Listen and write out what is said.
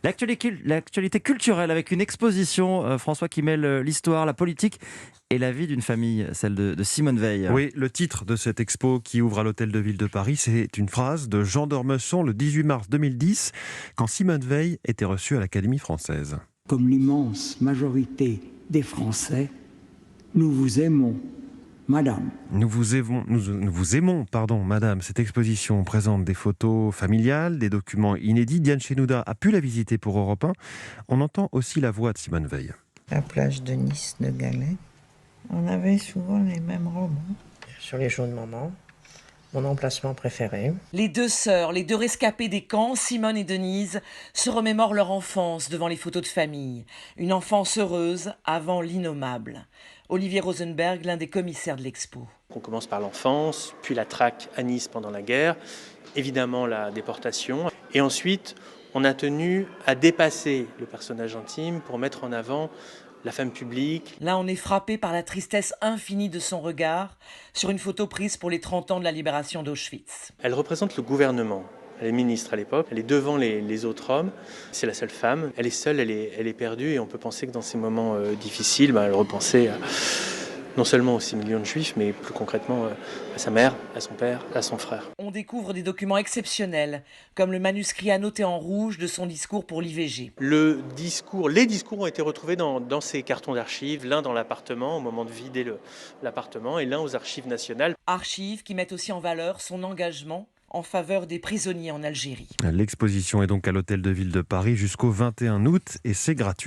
L'actualité culturelle avec une exposition, François, qui mêle l'histoire, la politique et la vie d'une famille, celle de Simone Veil. Oui, le titre de cette expo qui ouvre à l'Hôtel de Ville de Paris, c'est une phrase de Jean d'Ormesson le 18 mars 2010, quand Simone Veil était reçue à l'Académie française. Comme l'immense majorité des Français, nous vous aimons, madame. Nous vous aimons, madame. Cette exposition présente des photos familiales, des documents inédits. Diane Chenouda a pu la visiter pour Europe 1. On entend aussi la voix de Simone Veil. La plage de Nice de Galets. On avait souvent les mêmes romans. Sur les jaunes moments, mon emplacement préféré. Les deux sœurs, les deux rescapées des camps, Simone et Denise, se remémorent leur enfance devant les photos de famille. Une enfance heureuse avant l'innommable. Olivier Rosenberg, l'un des commissaires de l'expo. On commence par l'enfance, puis la traque à Nice pendant la guerre, évidemment la déportation. Et ensuite, on a tenu à dépasser le personnage intime pour mettre en avant la femme publique. Là, on est frappé par la tristesse infinie de son regard sur une photo prise pour les 30 ans de la libération d'Auschwitz. Elle représente le gouvernement. Elle est ministre à l'époque, elle est devant les autres hommes. C'est la seule femme. Elle est seule, elle est perdue. Et on peut penser que dans ces moments difficiles, elle repensait non seulement aux 6 millions de juifs, mais plus concrètement à sa mère, à son père, à son frère. On découvre des documents exceptionnels, comme le manuscrit annoté en rouge de son discours pour l'IVG. Les discours ont été retrouvés dans ces cartons d'archives, l'un dans l'appartement au moment de vider l'appartement et l'un aux archives nationales. Archives qui mettent aussi en valeur son engagement en faveur des prisonniers en Algérie. L'exposition est donc à l'Hôtel de Ville de Paris jusqu'au 21 août et c'est gratuit.